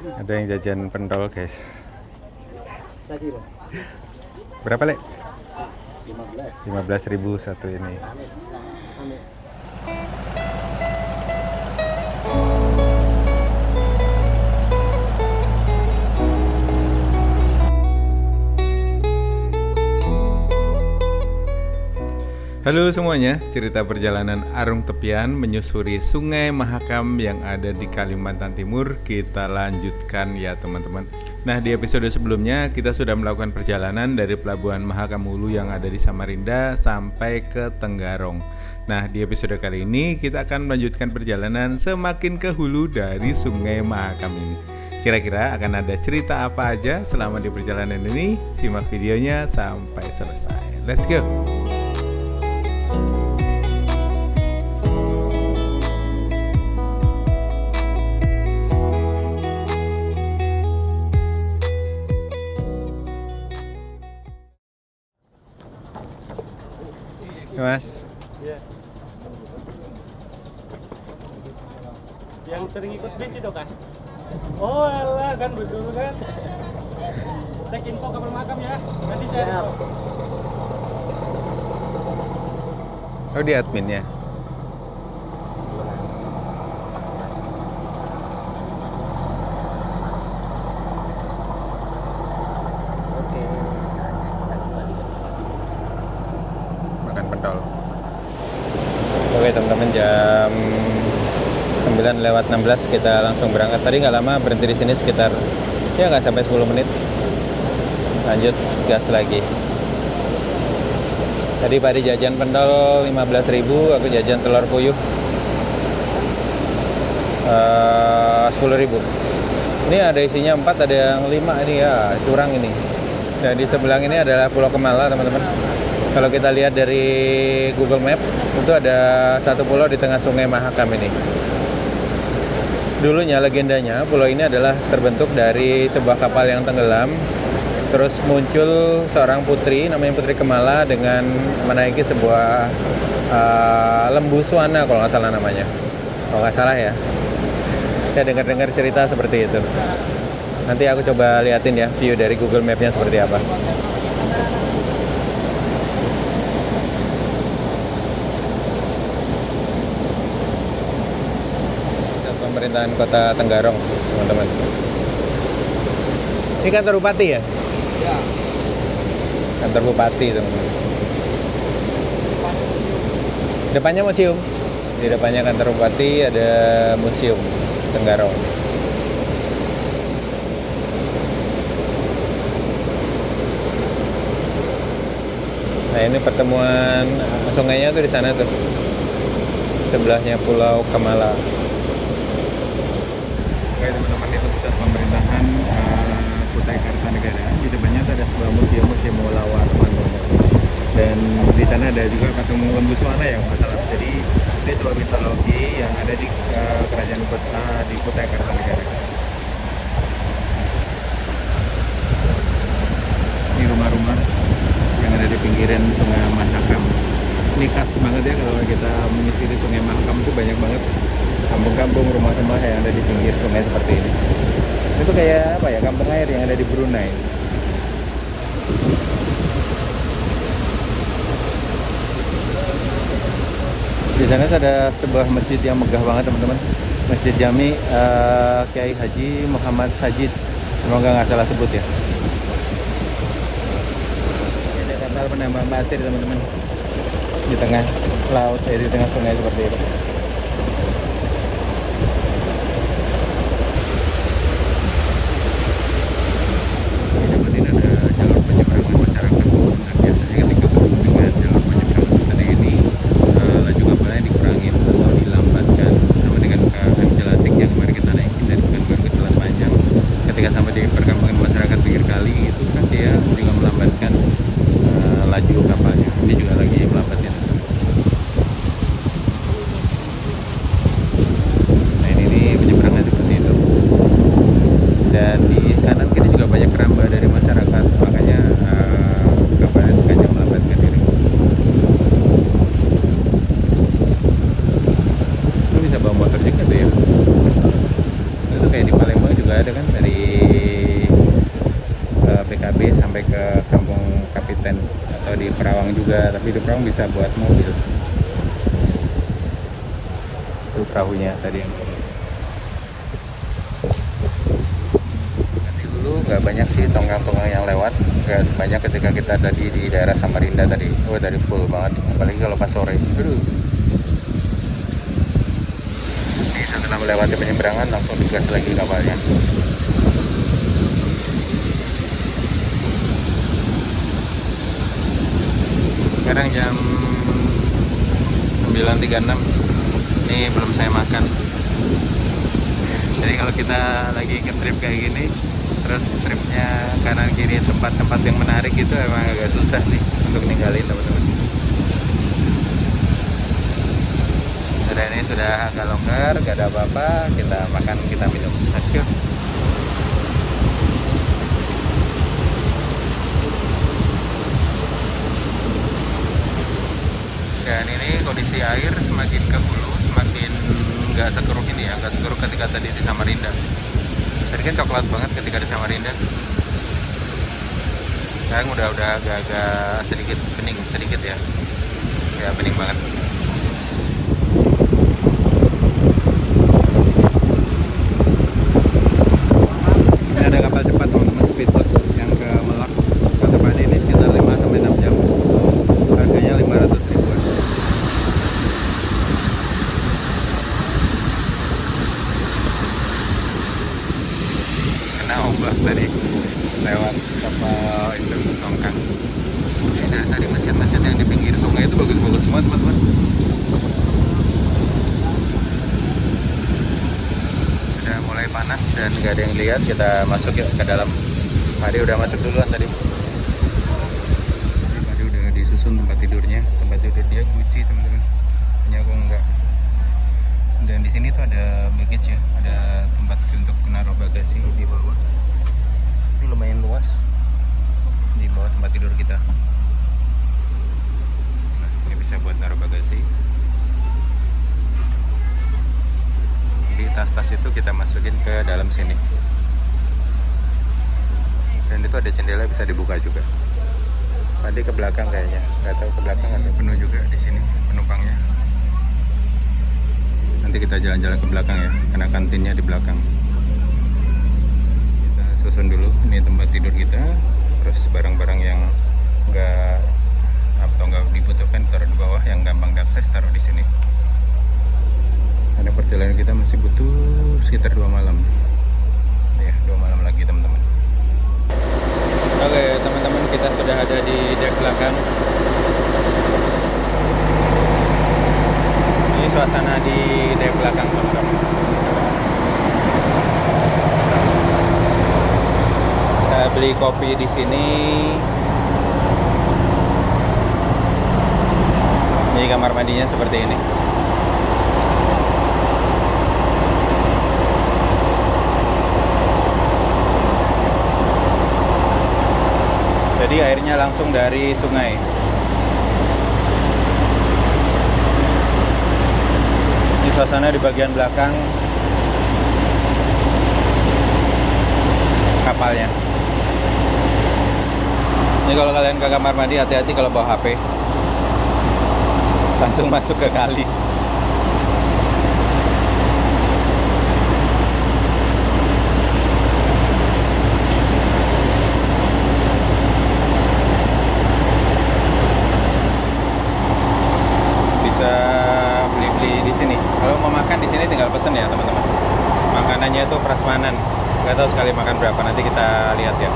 Ada yang jajan pentol, guys. Tadi loh. Berapa, Lek? 15. 15.000 satu ini. Amin. Halo semuanya, cerita perjalanan Arung Tepian menyusuri Sungai Mahakam yang ada di Kalimantan Timur kita lanjutkan ya teman-teman. Nah, di episode sebelumnya kita sudah melakukan perjalanan dari Pelabuhan Mahakam Hulu yang ada di Samarinda sampai ke Tenggarong. Nah, di episode kali ini kita akan melanjutkan perjalanan semakin ke hulu dari Sungai Mahakam ini. Kira-kira akan ada cerita apa aja selama di perjalanan ini? Simak videonya sampai selesai. Let's go! Mas, Iya. Yang sering ikut bis itu kan? Oh alah kan betul kan? Cek info kamar makam ya. Nanti saya. oh di adminnya. Oke, saatnya kita kembali ke tempat. Makan pentol. Oke teman-teman, jam 9:16 kita langsung berangkat. Tadi nggak lama berhenti di sini sekitar ya nggak sampai 10 menit. Lanjut gas lagi. Tadi Pak jajan pentol 15.000, aku jajan telur puyuh 10.000. Ini ada isinya 4, ada yang 5 ini ya, curang ini. Dan di sebelah ini adalah Pulau Kemala teman-teman. Kalau kita lihat dari Google Map, itu ada satu pulau di tengah Sungai Mahakam ini. Dulunya legendanya pulau ini adalah terbentuk dari sebuah kapal yang tenggelam. Terus muncul seorang putri namanya Putri Kemala dengan menaiki sebuah lembu Suwana kalau nggak salah namanya. Kalau nggak salah ya. Saya dengar-dengar cerita seperti itu. Nanti aku coba liatin ya view dari Google Map-nya seperti apa. Pemerintahan Kota Tenggarong, teman-teman. Ini kantor bupati ya? Ya. Kantor bupati, teman-teman. Depannya museum. Di depannya kantor bupati ada museum Tenggarong. Nah, ini pertemuan sungainya tuh di sana tuh. Sebelahnya Pulau Kemala. Oke teman-teman, itu pusat pemerintahan Kutai Kartanegara. Di depannya ada sebuah museum Molawa Mandono. Dan di sana ada juga patung lembu Suwana yang masalah. Jadi ini sebuah mitologi yang ada di kerajaan kota di Kutai Kartanegara. Ini rumah-rumah yang ada di pinggiran Sungai Mahakam. Ini khas banget ya kalau kita menyusuri Sungai Mahakam, itu banyak banget kampung-kampung, rumah-rumah yang ada di pinggir sungai seperti ini. Itu kayak apa ya, kampung air yang ada di Brunei. Di sana ada sebuah masjid yang megah banget teman-teman. Masjid Jami Kiai Haji Muhammad Sajid. Semoga nggak salah sebut ya. Ini ada kapal penambang pasir teman-teman. Di tengah laut, di tengah sungai seperti itu. Ketika sampai di perkampungan masyarakat pinggir kali itu kan dia juga melambatkan laju kapalnya. Ini juga lagi melambatkan. Nah ini penyeberangan seperti itu. Dan di kanan kiri juga banyak keramba dari masyarakat, makanya kapalnya sengaja melambatkan diri. Lu bisa bawa motor juga tuh ya. Itu kayak di Palembang juga ada kan. tapi itu perahu bisa buat mobil. Itu perahunya tadi yang dulu nggak banyak sih tongkang-tongkang yang lewat, nggak sebanyak ketika kita tadi di daerah Samarinda tadi. Oh, dari full banget, apalagi kalau pas sore. Aduh. Ini setelah melewati penyeberangan langsung digas lagi kapalnya. Sekarang jam 9.36. Ini belum saya makan. Jadi kalau kita lagi ke trip kayak gini, terus tripnya kanan kiri tempat-tempat yang menarik itu emang agak susah sih untuk ninggalin teman-teman. Sudah ini sudah agak longgar, gak ada apa-apa. Kita makan, kita minum. Let's go. Dan ini kondisi air semakin ke hulu, semakin nggak sekeruh ini ya, nggak sekeruh ketika tadi di Samarinda. Tadi kan coklat banget ketika di Samarinda. Sekarang udah agak-agak sedikit bening sedikit ya, bening banget. Ini ada kapal cepat teman-teman, speedboat yang ke Melak. Kata Pak ini sekitar 5-6 jam. Harganya 500 ribuan. Kena ombak tadi lewat kapal itu tongkang. Ini dari tadi masjid-masjid yang di pinggir sungai itu bagus-bagus semua teman-teman. Sudah mulai panas dan nggak ada yang lihat, kita masuk yuk ke dalam. Mari udah masuk duluan tadi. Mari udah disusun tempat tidurnya. Tempat tidur dia Gucci teman-teman. Punya aku enggak. Dan di sini tuh ada baggage ya, ada tempat untuk menaruh bagasi di bawah. Ini lumayan luas di bawah tempat tidur kita. Nah, ini bisa buat naruh bagasi. Jadi tas-tas itu kita masukin ke dalam sini. Dan itu ada jendela bisa dibuka juga. Tadi ke belakang kayaknya, nggak tahu ke belakang ada penuh juga di sini penumpangnya. Nanti kita jalan-jalan ke belakang ya, karena kantinnya di belakang. Kita susun dulu, ini tempat tidur kita. Terus barang-barang yang nggak dibutuhkan taruh di bawah, yang gampang diakses taruh di sini. Karena perjalanan kita masih butuh sekitar 2 malam. Ya, 2 malam lagi teman-teman. Oke teman-teman, kita sudah ada di dek belakang. Ini suasana di dek belakang teman-teman. Saya beli kopi di sini. Ini kamar mandinya seperti ini. Jadi airnya langsung dari sungai. Ini suasana di bagian belakang kapalnya. Ini kalau kalian ke kamar mandi, hati-hati kalau bawa HP. Langsung masuk ke kali. Beli di sini. Kalau mau makan di sini tinggal pesen ya teman-teman. Makanannya itu prasmanan. Nggak tahu sekali makan berapa. Nanti kita lihat ya.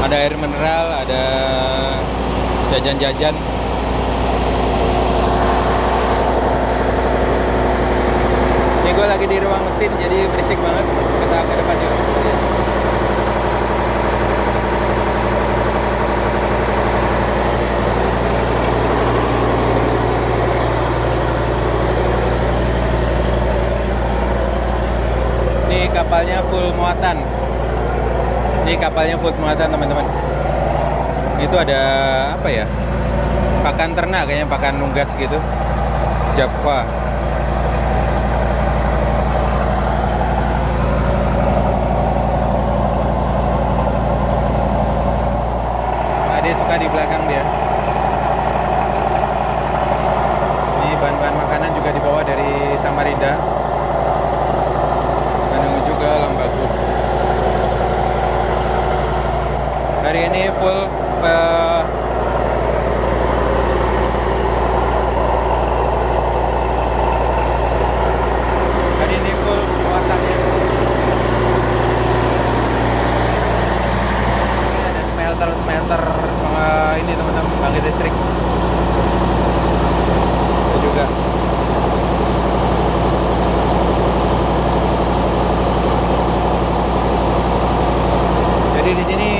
Ada air mineral, ada jajan-jajan. Ini gue lagi di ruang mesin, jadi berisik banget. Kita ke depan yuk. Ini kapalnya full muatan. Ini kapalnya full muatan teman-teman. Itu ada apa ya? Pakan ternak kayaknya, pakan unggas gitu. Java. Nah, dia suka di belakang dia. Ini bahan-bahan makanan juga dibawa dari Samarinda. Menuju ke Lambagu. Hari ini full muatan ya. Ini ada smelter ini teman-teman, pembangkit listrik. Itu juga. Jadi di sini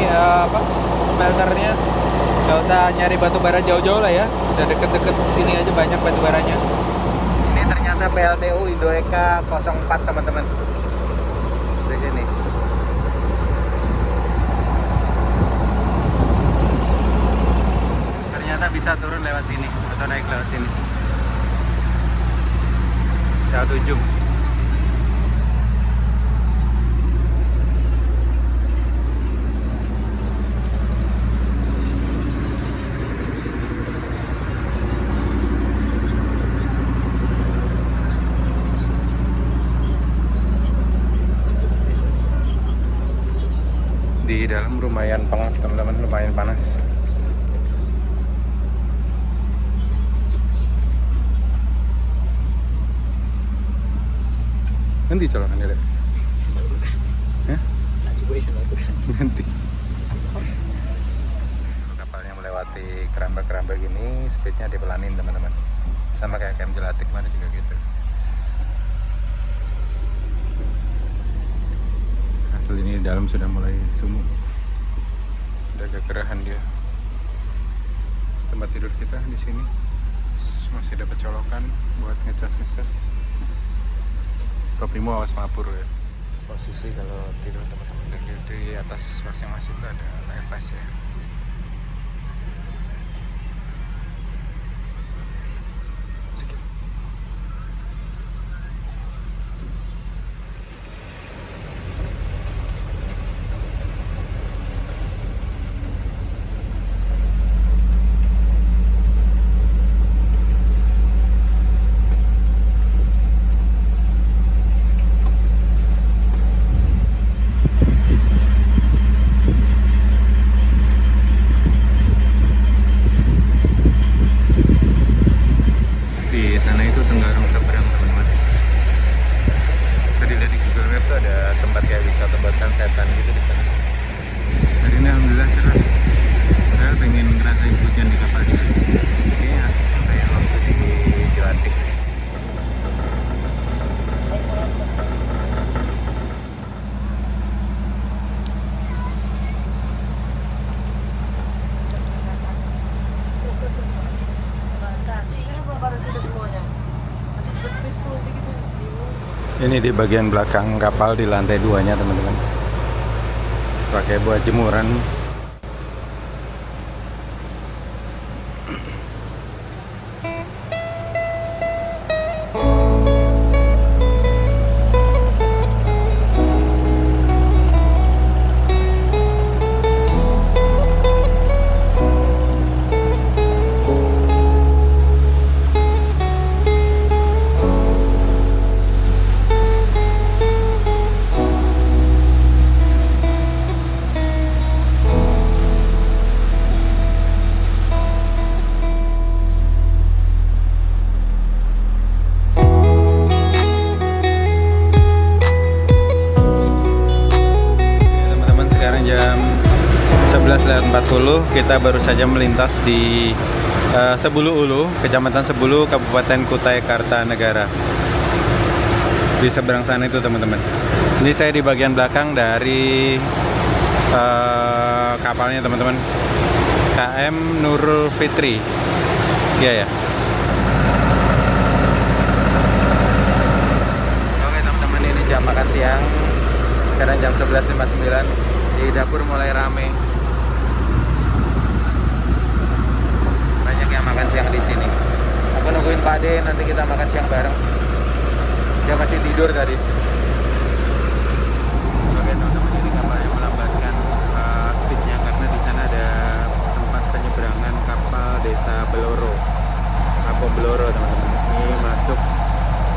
smelternya nggak usah nyari batu bara jauh-jauh lah ya, udah deket-deket sini aja banyak batu baranya. Ini ternyata PLTU Indoeka 04 teman-teman. Di sini. Ternyata bisa turun lewat sini atau naik lewat sini. Lewat ujung. Di dalam lumayan pengap teman-teman, lumayan panas. Nanti colokan ya, ya? Nanti. Kapalnya melewati keramba-keramba gini, speednya dipelanin teman-teman. Sama kayak KM Jelatik mana juga gitu. Asal ini dalam sudah mulai sumuk, udah kekerahan dia. Tempat tidur kita di sini masih dapat colokan buat ngecas. Topimu awas mapur ya. Posisi kalau tidur teman-teman di atas masing-masing itu ada levas ya. Sunsetan gitu di sana. Hari ini alhamdulillah cerah. Saya pengen ngerasain hujan di kapal juga. Kayaknya asik kayak waktu di Jelatik. Ini di bagian belakang kapal di lantai 2-nya teman-teman. Pakai buat jemuran. Jam 11.40 kita baru saja melintas di Sebulu Ulu, Kecamatan Sebulu, Kabupaten Kutai Kartanegara. Di seberang sana itu teman-teman. Ini saya di bagian belakang dari kapalnya teman-teman. KM Nurul Fitri. Iya ya. Oke teman-teman, ini jam makan siang. Sekarang jam 11.59. Di dapur mulai rame. Banyak yang makan siang di sini. Aku nungguin Pak De, nanti kita makan siang bareng. Dia masih tidur tadi. Oke teman-teman, ini kapal yang melambatkan speednya karena di sana ada tempat penyeberangan kapal Desa Beloro, Kampung Beloro teman-teman. Ini masuk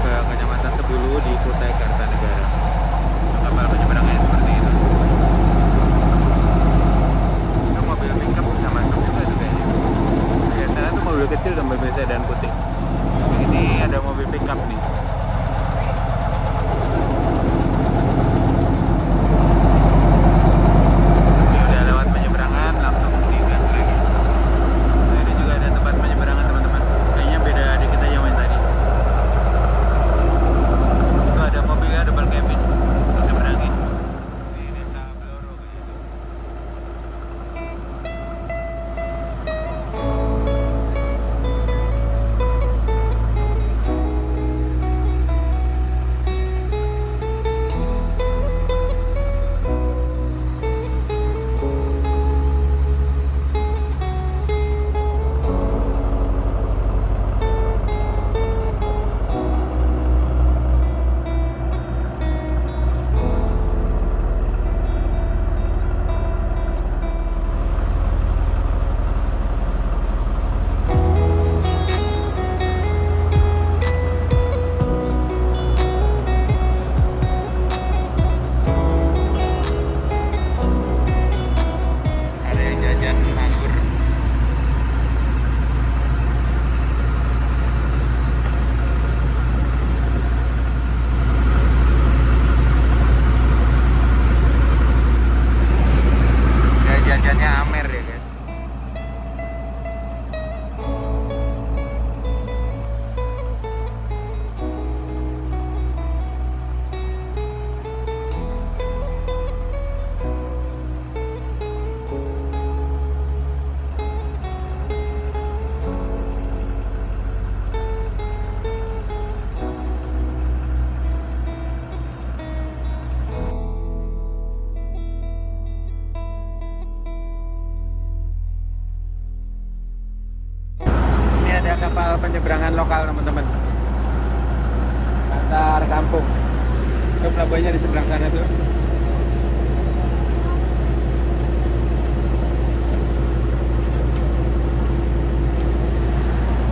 ke Kecamatan Sebulu di Kutai Kartanegara. Kapal penyeberangannya seperti itu. Itu mobil pickup bisa masuk juga tuh kayaknya. Biasanya tuh mobil kecil dan mobil sedan putih. Ini ada mobil pickup nih. Ini udah lewat penyeberangan, langsung digas lagi. Nah, ini juga ada tempat penyeberangan teman-teman. Kayaknya beda dikit aja main tadi. Itu ada mobilnya double cabin. Seberangin. Di Desa Beloro kayak gitu. Ada yang jajan anggur. Ya, jajannya Amer ya guys. Ini ada kapal penyeberangan lokal teman-teman, antar kampung. Itu pelabuhannya di seberang sana tuh.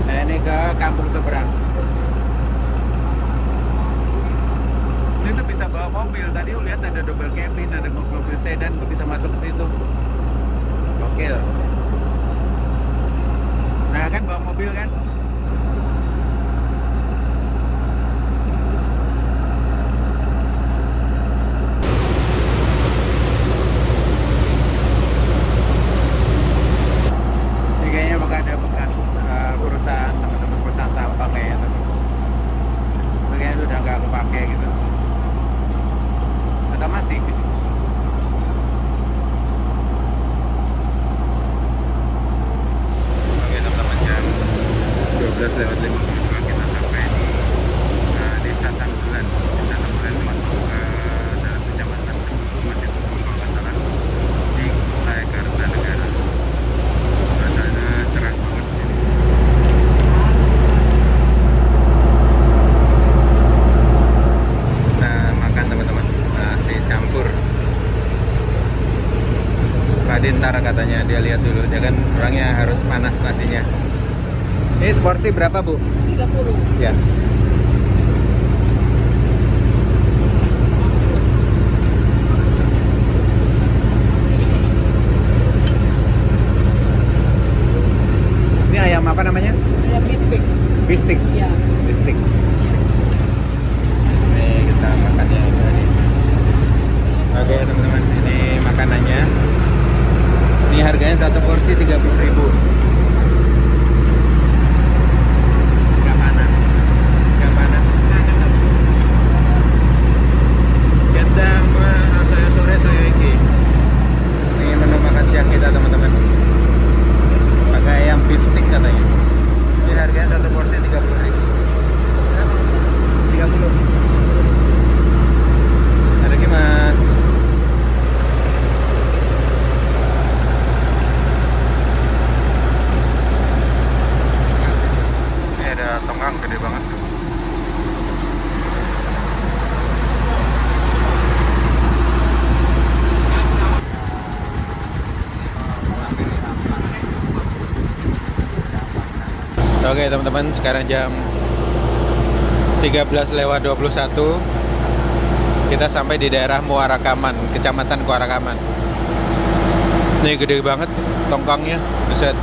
Nah ini ke kampung seberang. Ini tuh bisa bawa mobil. Tadi lihat ada double cabin, ada mobil sedan tuh bisa masuk ke situ. Gokil. Nah kan bawa mobil kan. Ini kayaknya bakal ada bekas perusahaan teman-teman, perusahaan tambang kayaknya tuh. Kayaknya itu udah nggak kepake gitu. Atau masih? Oke teman-teman, jam 12:52 kita sampai di Desa Tanggulan. Desa Tanggulan masuk ke dalam kecamatan Sebulu, masih Sebulu kalau nggak salah, di Kutai Kartanegara. Suasana cerah banget di sini. Kita makan teman-teman, nasi campur. Pak Dintar katanya, dia lihat dulu, dia kan orangnya harus panas nasinya. Ini seporsi berapa Bu? 30. Ya. Ini ayam apa namanya? Ada bistik. Bistik. Iya. Bistik. Nih kita makannya tadi. Oke teman-teman, ini makanannya. Ini harganya satu porsi 30.000. Nggak panas. Oke teman-teman, sekarang jam 13:21. Kita sampai di daerah Muara Kaman, Kecamatan Muara Kaman. Ini gede banget tongkangnya, buset.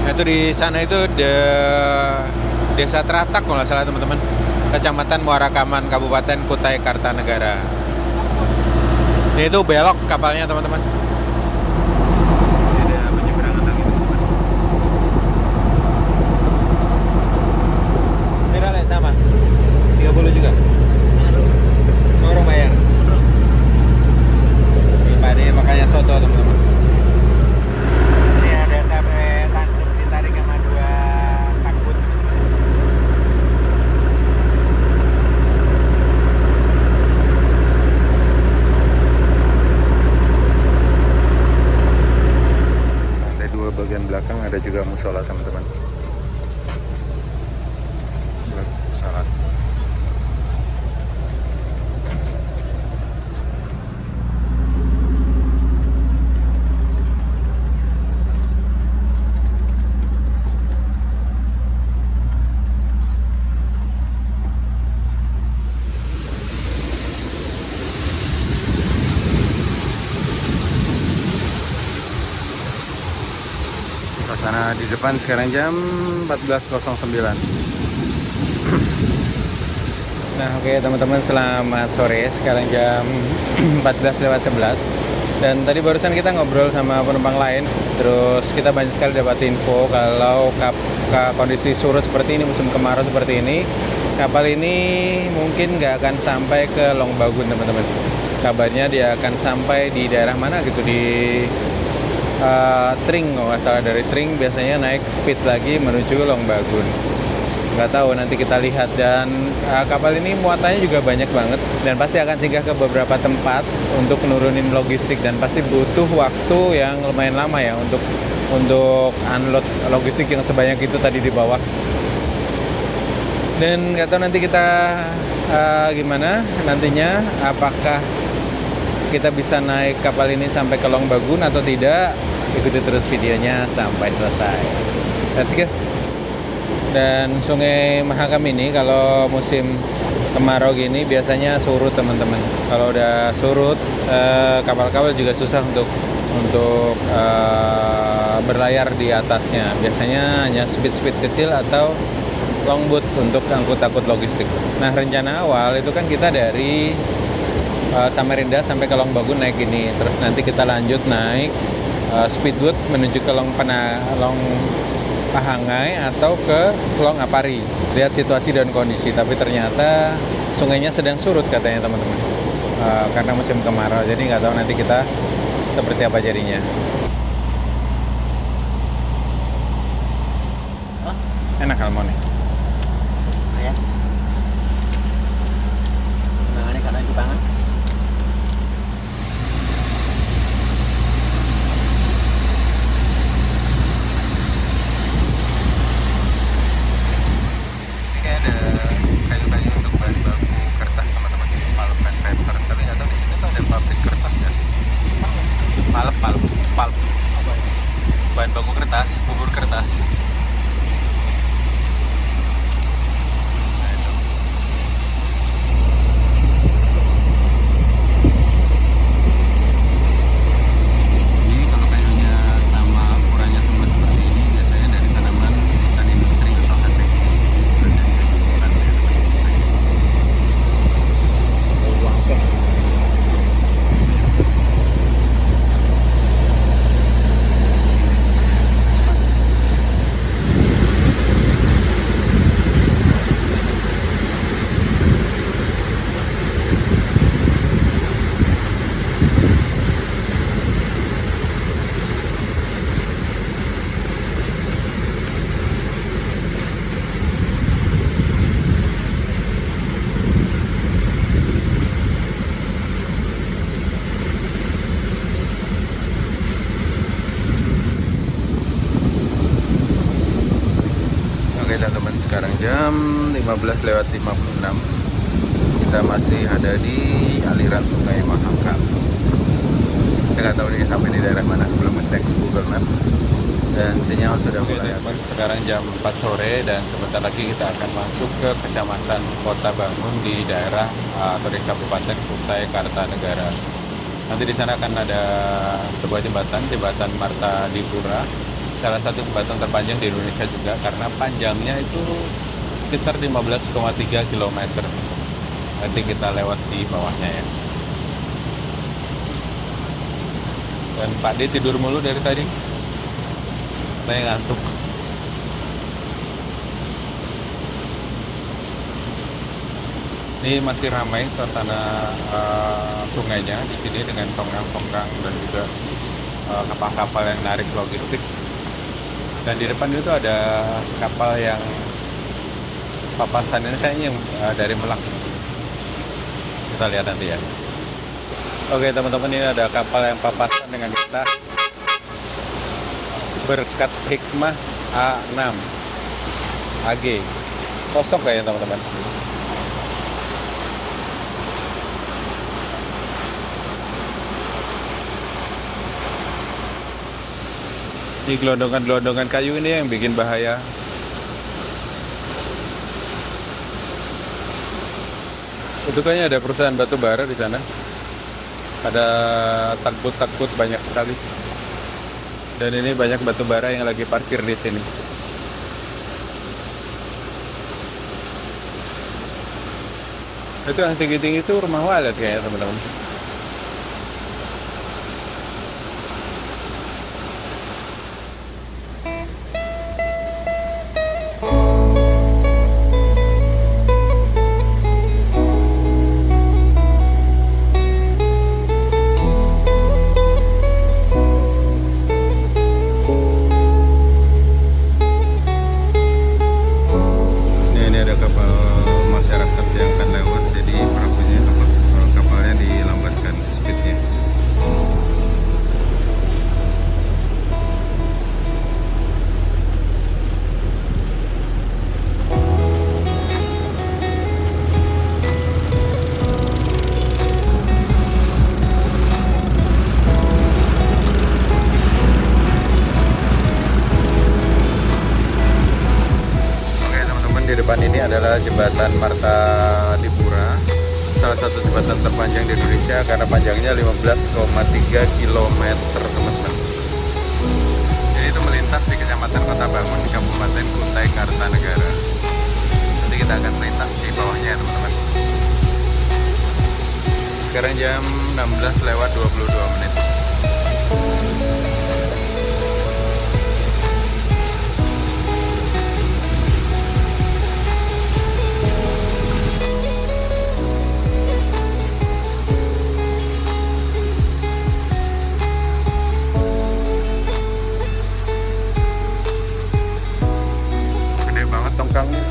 Nah, itu di sana itu Desa Teratak kalau nggak salah teman-teman. Kecamatan Muara Kaman, Kabupaten Kutai Kartanegara. Ini itu belok kapalnya teman-teman. Ini ada penyeberangan lagi teman-teman. Berapa sama? 30 juga. Orang bayar. Ini Pak, ini makanya soto teman-teman. Ini ada sampai Tanjung ditarik sama 2 takbut. Lantai 2 bagian belakang ada juga musola teman-teman. Musola. Suasana di depan sekarang jam 14:09. Nah oke teman-teman, selamat sore. Sekarang jam 14:11. Dan tadi barusan kita ngobrol sama penumpang lain. Terus kita banyak sekali dapat info kalau kondisi surut seperti ini, musim kemarau seperti ini, kapal ini mungkin nggak akan sampai ke Longbagun teman-teman. Kabarnya dia akan sampai di daerah mana gitu, di Tring, kalau nggak salah. Dari Tring biasanya naik speed lagi menuju Longbagun. Nggak tahu, nanti kita lihat. Dan kapal ini muatannya juga banyak banget dan pasti akan singgah ke beberapa tempat untuk nurunin logistik, dan pasti butuh waktu yang lumayan lama ya untuk unload logistik yang sebanyak itu tadi di bawah. Dan nggak tahu nanti kita gimana nantinya, apakah kita bisa naik kapal ini sampai ke Longbagun atau tidak. Ikuti terus videonya sampai selesai. Let's go. Dan Sungai Mahakam ini kalau musim kemarau gini biasanya surut teman-teman. Kalau udah surut, kapal-kapal juga susah untuk berlayar di atasnya. Biasanya hanya speed kecil atau longboat untuk angkut logistik. Nah rencana awal itu kan kita dari Samarinda sampai ke Longbagun naik ini, terus nanti kita lanjut naik speedboat menuju ke Pahangai atau ke Long Apari. Lihat situasi dan kondisi, tapi ternyata sungainya sedang surut katanya teman-teman, karena musim kemarau. Jadi nggak tahu nanti kita seperti apa jadinya. Enak almonnya. Ya. Menangani karena Jepangan. Kayu-kayu untuk bahan baku kertas teman-teman, pulp and paper. Tapi nggak tahu di sini tuh ada pabrik kertas nggak sih? Pulp. Bahan baku kertas, bubur kertas. Nah, itu. Ini kalau kayunya sama ukurannya sama seperti ini, biasanya dari tanaman hutan industri atau HT. Oke teman-teman, sekarang jam 15:56. Kita masih ada di aliran Sungai Mahakam. Saya nggak tahu ini sampai di daerah mana, belum ngecek Google Maps. Dan sinyal sudah mulai. Sekarang jam 4 sore dan sebentar lagi kita akan masuk ke Kecamatan Kota Bangun di daerah atau di Kabupaten Kutai Kartanegara. Nanti di sana akan ada sebuah jembatan Marta Dipura, salah satu jembatan terpanjang di Indonesia juga karena panjangnya itu sekitar 15,3 km. Nanti kita lewat di bawahnya ya. Dan Pak D tidur mulu dari tadi. Saya ngantuk. Ini masih ramai suasana sungainya di sini dengan tongkang-tongkang dan juga kapal-kapal yang narik logistik. Dan di depan itu ada kapal yang papasan ini kayaknya yang dari Merak. Kita lihat nanti ya. Oke teman-teman, ini ada kapal yang papasan dengan kita. Berkat Hikmah A6 AG. Kosong kayaknya teman-teman. Ini gelondongan-gelondongan kayu ini yang bikin bahaya. Itu kayaknya ada perusahaan batu bara di sana. Ada tugboat banyak sekali. Dan ini banyak batu bara yang lagi parkir di sini. Itu yang tinggi-tinggi itu rumah walet kayaknya teman-teman. Depan ini adalah jembatan Marta Dipura, salah satu jembatan terpanjang di Indonesia karena panjangnya 15,3 km teman-teman. Jadi itu melintas di Kecamatan Kota Bangun di Kabupaten Kutai Kartanegara. Nanti kita akan melintas di bawahnya ya teman-teman. Sekarang jam 16:22. Tongkangnya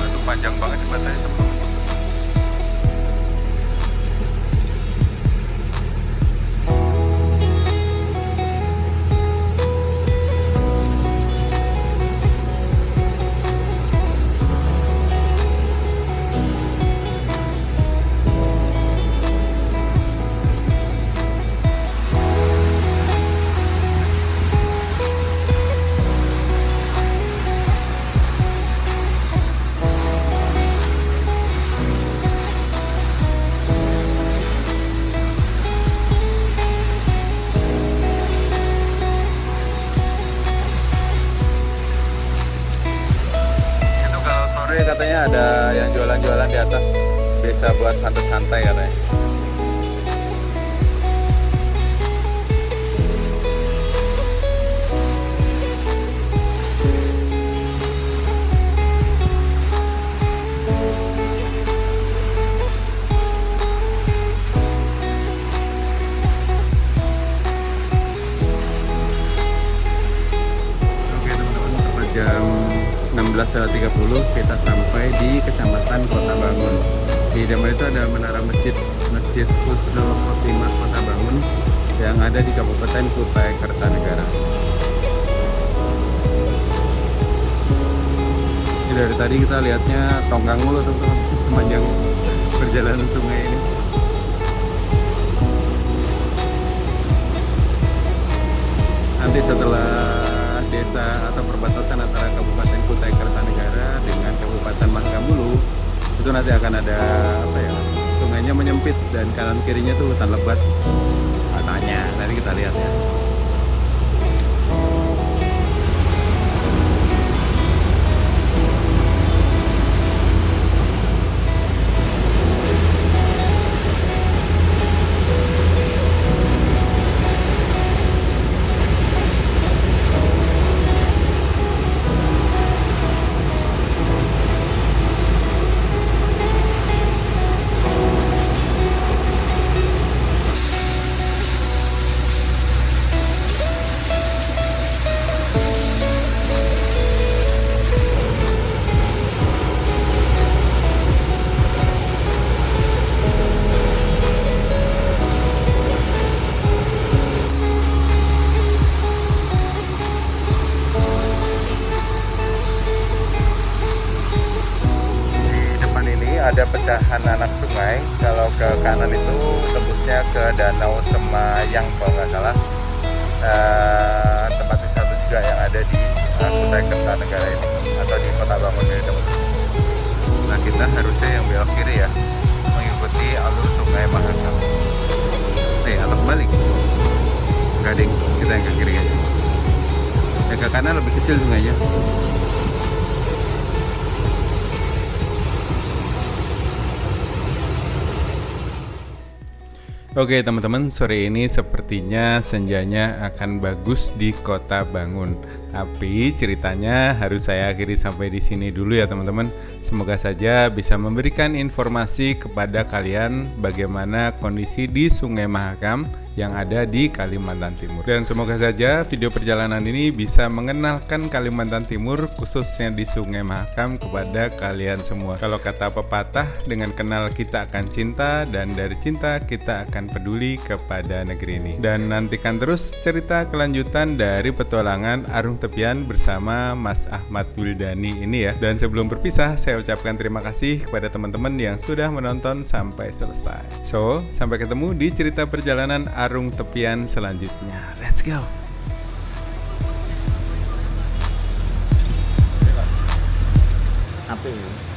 itu panjang banget jembatannya teman-teman. Katanya ada yang jualan-jualan di atas, bisa buat santai-santai katanya. Oke teman-teman, sampai jam 16:30 kita sampai di Kecamatan Kota Bangun. Di depan itu ada menara Masjid Husnul Khotimah Kota Bangun yang ada di Kabupaten Kutai Kartanegara. Ini dari tadi kita lihatnya tongkang mulu teman-teman sepanjang perjalanan sungai ini. Nanti setelah desa atau perbatasan antara Kabupaten Kutai Kartanegara dengan Kabupaten Mahakam Hulu, itu nanti akan ada apa ya, sungainya menyempit dan kanan kirinya tuh hutan lebat katanya. Nanti kita lihat ya. Ada pecahan anak sungai. Kalau ke kanan itu tembusnya ke Danau Semayang kalau nggak salah. Tempat wisata juga yang ada di Kutai Kartanegara ini atau di Kota Bangun ini, teman-teman. Nah, kita harusnya yang belok kiri ya, mengikuti alur Sungai Mahakam. Atau balik. Enggak ding, kita yang ke kiri aja. Yang ke kanan lebih kecil sungainya. Oke teman-teman, sore ini sepertinya senjanya akan bagus di Kota Bangun. Tapi ceritanya harus saya akhiri sampai di sini dulu ya teman-teman. Semoga saja bisa memberikan informasi kepada kalian bagaimana kondisi di Sungai Mahakam yang ada di Kalimantan Timur. Dan semoga saja video perjalanan ini bisa mengenalkan Kalimantan Timur khususnya di Sungai Mahakam kepada kalian semua. Kalau kata pepatah, dengan kenal kita akan cinta dan dari cinta kita akan peduli kepada negeri ini. Dan nantikan terus cerita kelanjutan dari petualangan Arung Tepian bersama Mas Ahmad Wildani ini ya. Dan sebelum berpisah, saya ucapkan terima kasih kepada teman-teman yang sudah menonton sampai selesai. So, sampai ketemu di cerita perjalanan Arung Tepian selanjutnya. Let's go. Apa ini?